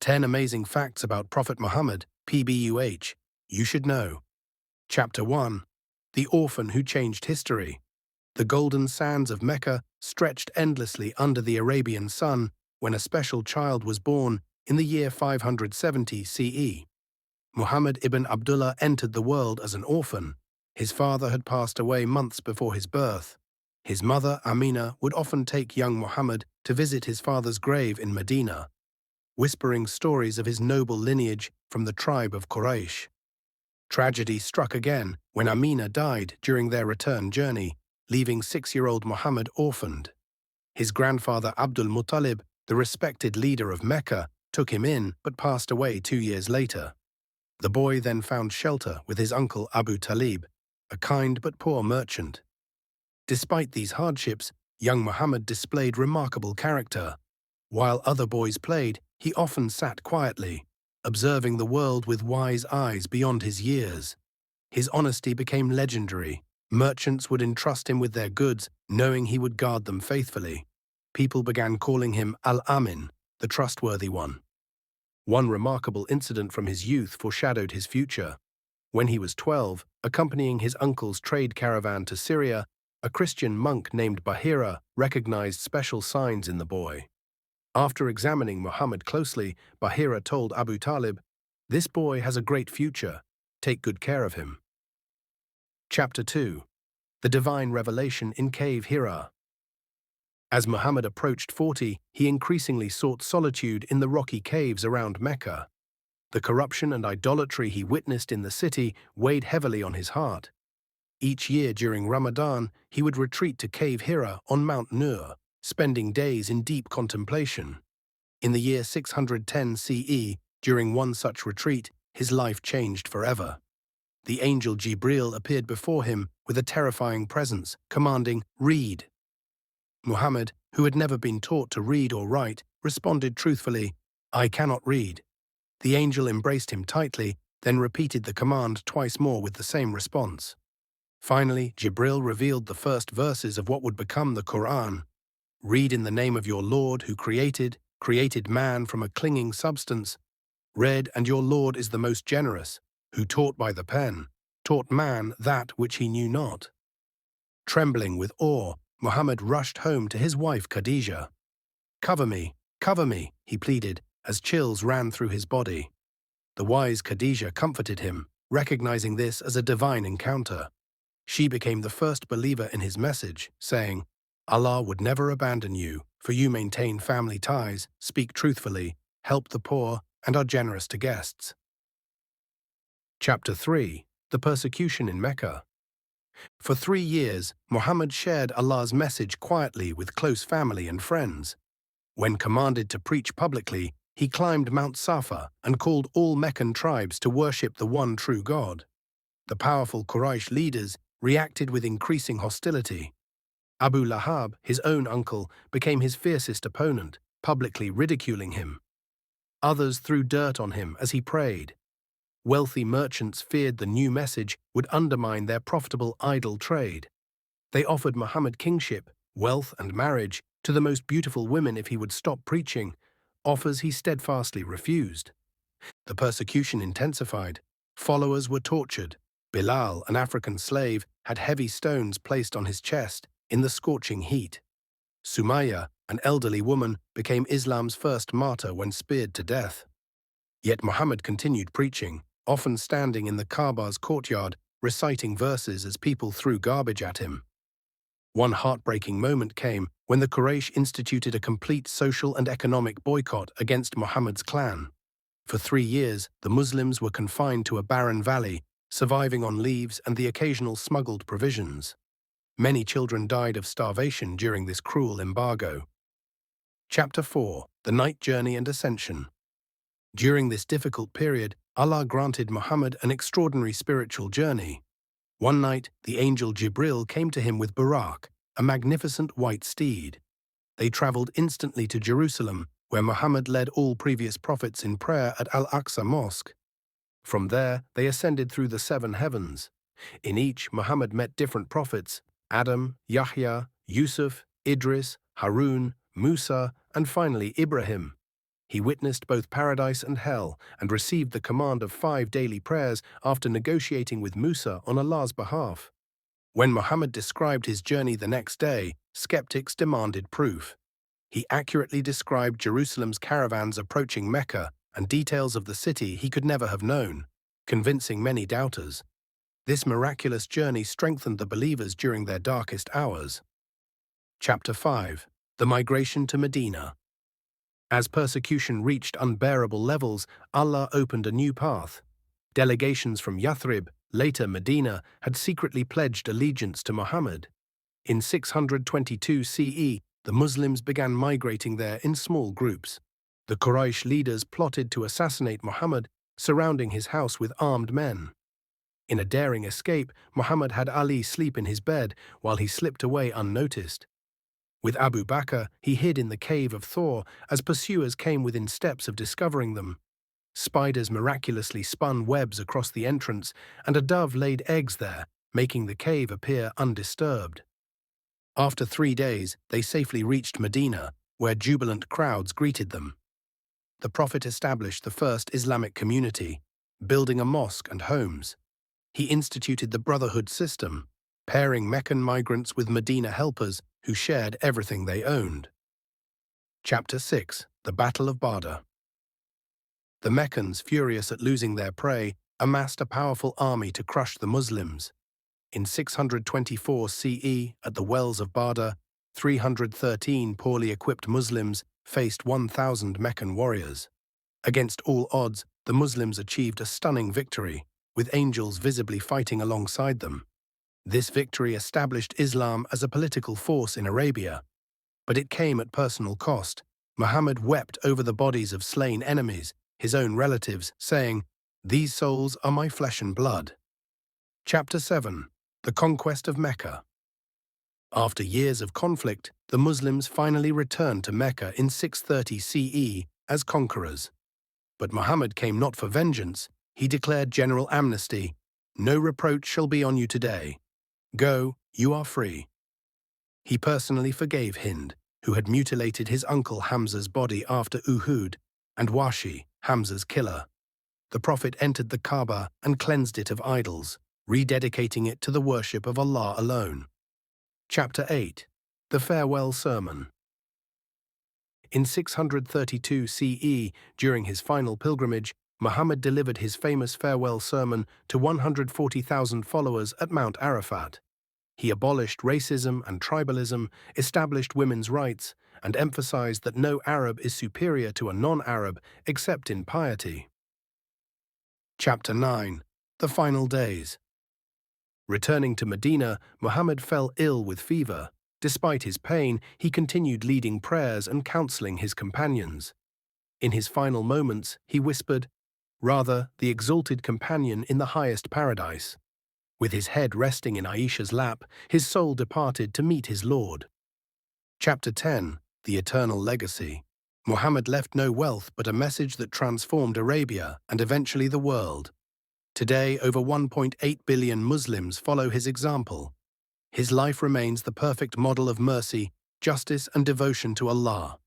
10 Amazing Facts About Prophet Muhammad, PBUH, You Should Know. Chapter 1. The Orphan Who Changed History. The golden sands of Mecca stretched endlessly under the Arabian sun when a special child was born in the year 570 CE. Muhammad ibn Abdullah entered the world as an orphan. His father had passed away months before his birth. His mother, Amina, would often take young Muhammad to visit his father's grave in Medina, whispering stories of his noble lineage from the tribe of Quraysh. Tragedy struck again when Amina died during their return journey, leaving 6-year-old Muhammad orphaned. His grandfather Abdul Muttalib, the respected leader of Mecca, took him in but passed away 2 years later. The boy then found shelter with his uncle Abu Talib, a kind but poor merchant. Despite these hardships, young Muhammad displayed remarkable character. While other boys played, he often sat quietly, observing the world with wise eyes beyond his years. His honesty became legendary. Merchants would entrust him with their goods, knowing he would guard them faithfully. People began calling him Al-Amin, the trustworthy one. One remarkable incident from his youth foreshadowed his future. When he was 12, accompanying his uncle's trade caravan to Syria, a Christian monk named Bahira recognized special signs in the boy. After examining Muhammad closely, Bahira told Abu Talib, "This boy has a great future. Take good care of him." Chapter 2. The Divine Revelation in Cave Hira. As Muhammad approached 40, he increasingly sought solitude in the rocky caves around Mecca. The corruption and idolatry he witnessed in the city weighed heavily on his heart. Each year during Ramadan, he would retreat to Cave Hira on Mount Nur, spending days in deep contemplation. In the year 610 CE, during one such retreat, his life changed forever. The angel Jibril appeared before him with a terrifying presence, commanding, "Read." Muhammad, who had never been taught to read or write, responded truthfully, "I cannot read." The angel embraced him tightly, then repeated the command twice more with the same response. Finally, Jibril revealed the first verses of what would become the Quran. "Read in the name of your Lord who created man from a clinging substance. Read, and your Lord is the most generous, who taught by the pen, taught man that which he knew not." Trembling with awe, Muhammad rushed home to his wife Khadijah. Cover me," he pleaded, as chills ran through his body. The wise Khadijah comforted him, recognizing this as a divine encounter. She became the first believer in his message, saying, "Allah would never abandon you, for you maintain family ties, speak truthfully, help the poor, and are generous to guests." Chapter 3. The Persecution in Mecca. For 3 years, Muhammad shared Allah's message quietly with close family and friends. When commanded to preach publicly, he climbed Mount Safa and called all Meccan tribes to worship the one true God. The powerful Quraysh leaders reacted with increasing hostility. Abu Lahab, his own uncle, became his fiercest opponent, publicly ridiculing him. Others threw dirt on him as he prayed. Wealthy merchants feared the new message would undermine their profitable idol trade. They offered Muhammad kingship, wealth, and marriage to the most beautiful women if he would stop preaching, offers he steadfastly refused. The persecution intensified. Followers were tortured. Bilal, an African slave, had heavy stones placed on his chest in the scorching heat. Sumayya, an elderly woman, became Islam's first martyr when speared to death. Yet Muhammad continued preaching, often standing in the Ka'ba's courtyard, reciting verses as people threw garbage at him. One heartbreaking moment came when the Quraysh instituted a complete social and economic boycott against Muhammad's clan. For 3 years, the Muslims were confined to a barren valley, surviving on leaves and the occasional smuggled provisions. Many children died of starvation during this cruel embargo. Chapter 4. The Night Journey and Ascension. During this difficult period, Allah granted Muhammad an extraordinary spiritual journey. One night, the angel Jibril came to him with Buraq, a magnificent white steed. They traveled instantly to Jerusalem, where Muhammad led all previous prophets in prayer at Al-Aqsa Mosque. From there, they ascended through the 7 heavens. In each, Muhammad met different prophets: Adam, Yahya, Yusuf, Idris, Harun, Musa, and finally Ibrahim. He witnessed both paradise and hell and received the command of 5 daily prayers after negotiating with Musa on Allah's behalf. When Muhammad described his journey the next day, skeptics demanded proof. He accurately described Jerusalem's caravans approaching Mecca and details of the city he could never have known, convincing many doubters. This miraculous journey strengthened the believers during their darkest hours. Chapter 5. The Migration to Medina. As persecution reached unbearable levels, Allah opened a new path. Delegations from Yathrib, later Medina, had secretly pledged allegiance to Muhammad. In 622 CE, the Muslims began migrating there in small groups. The Quraysh leaders plotted to assassinate Muhammad, surrounding his house with armed men. In a daring escape, Muhammad had Ali sleep in his bed while he slipped away unnoticed. With Abu Bakr, he hid in the cave of Thor as pursuers came within steps of discovering them. Spiders miraculously spun webs across the entrance, and a dove laid eggs there, making the cave appear undisturbed. After 3 days, they safely reached Medina, where jubilant crowds greeted them. The Prophet established the first Islamic community, building a mosque and homes. He instituted the brotherhood system, pairing Meccan migrants with Medina helpers who shared everything they owned. Chapter 6. The Battle of Badr. The Meccans, furious at losing their prey, amassed a powerful army to crush the Muslims. In 624 CE, at the wells of Badr, 313 poorly equipped Muslims faced 1,000 Meccan warriors. Against all odds, the Muslims achieved a stunning victory, with angels visibly fighting alongside them. This victory established Islam as a political force in Arabia. But it came at personal cost. Muhammad wept over the bodies of slain enemies, his own relatives, saying, "These souls are my flesh and blood." Chapter 7. The Conquest of Mecca. After years of conflict, the Muslims finally returned to Mecca in 630 CE as conquerors. But Muhammad came not for vengeance. He declared general amnesty. "No reproach shall be on you today. Go, you are free." He personally forgave Hind, who had mutilated his uncle Hamza's body after Uhud, and Washi, Hamza's killer. The Prophet entered the Kaaba and cleansed it of idols, rededicating it to the worship of Allah alone. Chapter 8. The Farewell Sermon. In 632 CE, during his final pilgrimage, Muhammad delivered his famous farewell sermon to 140,000 followers at Mount Arafat. He abolished racism and tribalism, established women's rights, and emphasized that no Arab is superior to a non-Arab except in piety. Chapter 9. The Final Days. Returning to Medina, Muhammad fell ill with fever. Despite his pain, he continued leading prayers and counseling his companions. In his final moments, he whispered, "Rather, the exalted companion in the highest paradise." With his head resting in Aisha's lap, his soul departed to meet his Lord. Chapter 10. The Eternal Legacy. Muhammad left no wealth but a message that transformed Arabia and eventually the world. Today, over 1.8 billion Muslims follow his example. His life remains the perfect model of mercy, justice, and devotion to Allah.